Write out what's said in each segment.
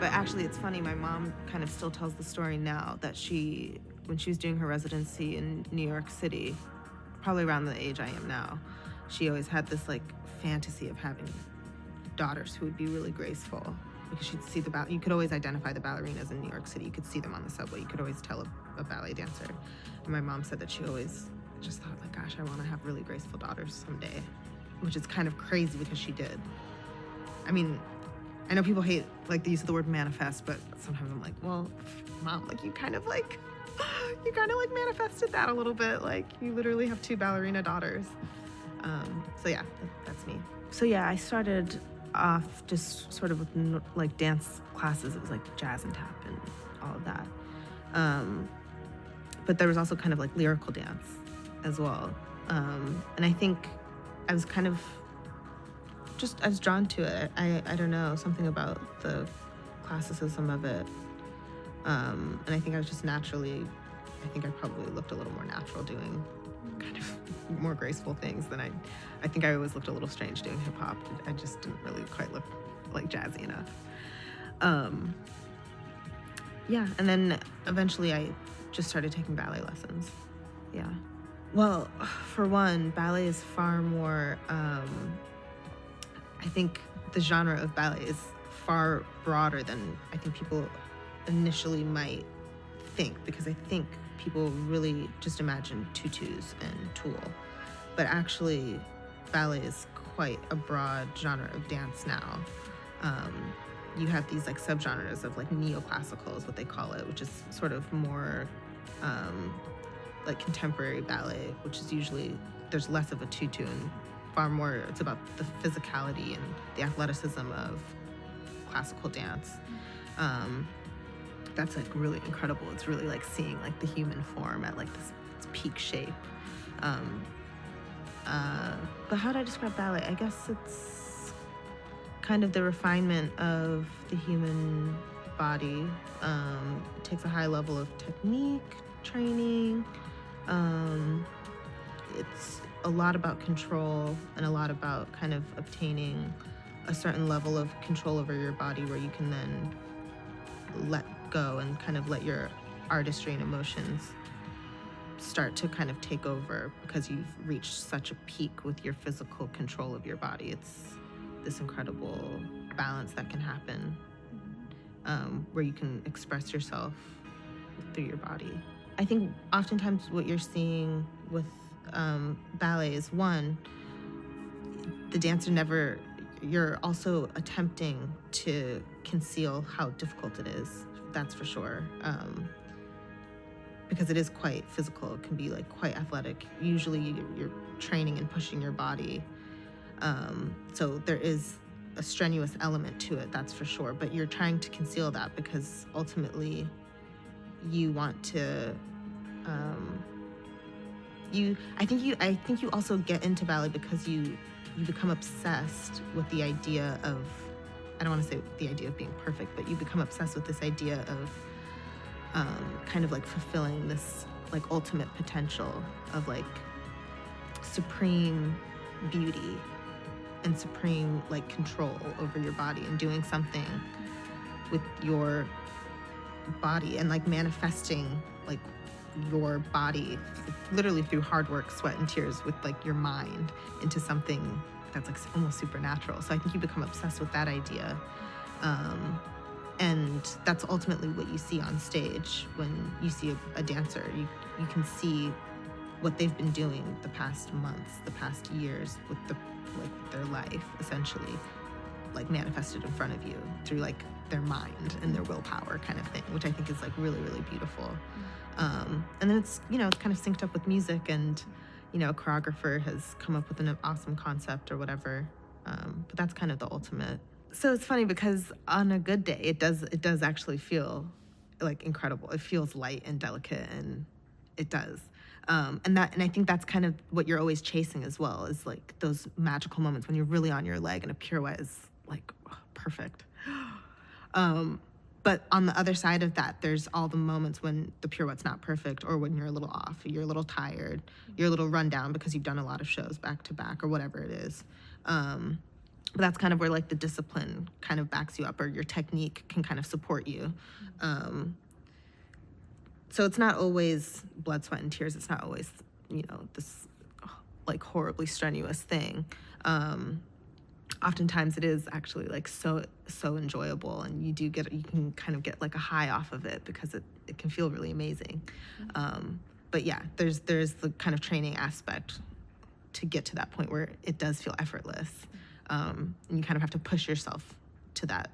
But actually, it's funny, my mom kind of still tells the story now that when she was doing her residency in New York City, probably around the age I am now, she always had this like fantasy of having daughters who would be really graceful, because she'd see you could always identify the ballerinas in New York City. You could see them on the subway. You could always tell a ballet dancer. And my mom said that she always just thought like, gosh, I want to have really graceful daughters someday, which is kind of crazy because she did. I mean, I know people hate like the use of the word manifest, but sometimes I'm like, well, Mom, like you kind of like manifested that a little bit. Like you literally have 2 ballerina daughters. So yeah, that's me. So yeah, I started off just sort of with like dance classes. It was like jazz and tap and all of that. But there was also kind of like lyrical dance as well. And I think I was kind of I was drawn to it. I don't know, something about the classicism of it. And I think I was just I think I probably looked a little more natural doing kind of more graceful things than I think I always looked a little strange doing hip hop. I just didn't really quite look like jazzy enough. Yeah, and then eventually I just started taking ballet lessons. Yeah. Well, for one, ballet is far more, I think the genre of ballet is far broader than I think people initially might think, because I think people really just imagine tutus and tulle. But actually, ballet is quite a broad genre of dance now. You have these like subgenres of like neoclassical is what they call it, which is sort of more like contemporary ballet, which is usually, there's less of a tutu and far more, it's about the physicality and the athleticism of classical dance. That's like really incredible. It's really like seeing like the human form at like this peak shape. But how do I describe ballet? I guess it's kind of the refinement of the human body. It takes a high level of technique, training. It's a lot about control and a lot about kind of obtaining a certain level of control over your body where you can then let go and kind of let your artistry and emotions start to kind of take over because you've reached such a peak with your physical control of your body. It's this incredible balance that can happen where you can express yourself through your body. I think oftentimes what you're seeing with ballet is, one, the dancer you're also attempting to conceal how difficult it is, that's for sure. Because it is quite physical, it can be like quite athletic. Usually you're training and pushing your body. So there is a strenuous element to it, that's for sure. But you're trying to conceal that because ultimately you want to, I think you also get into ballet because you become obsessed with the idea of, I don't want to say the idea of being perfect, but you become obsessed with this idea of kind of like fulfilling this like ultimate potential of like supreme beauty and supreme like control over your body and doing something with your body and like manifesting like your body literally through hard work, sweat and tears with like your mind into something that's like almost supernatural. So I think you become obsessed with that idea. And that's ultimately what you see on stage when you see a dancer. You can see what they've been doing the past months, the past years with their life, essentially, like manifested in front of you through like their mind and their willpower kind of thing, which I think is like really, really beautiful. And then it's, it's kind of synced up with music, and, a choreographer has come up with an awesome concept or whatever. But that's kind of the ultimate. So it's funny because on a good day, it does actually feel like incredible. It feels light and delicate, and it does. And I think that's kind of what you're always chasing as well, is like those magical moments when you're really on your leg and a pirouette is like perfect. But on the other side of that, there's all the moments when the pirouette's not perfect, or when you're a little off, you're a little tired, you're a little run down because you've done a lot of shows back to back or whatever it is. But that's kind of where like the discipline kind of backs you up, or your technique can kind of support you. So it's not always blood, sweat, and tears. It's not always, you know, this like horribly strenuous thing. Oftentimes it is actually like so enjoyable, and you can kind of get like a high off of it because it can feel really amazing. But yeah, there's the kind of training aspect to get to that point where it does feel effortless. And you kind of have to push yourself to that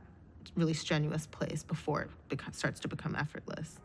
really strenuous place before it starts to become effortless.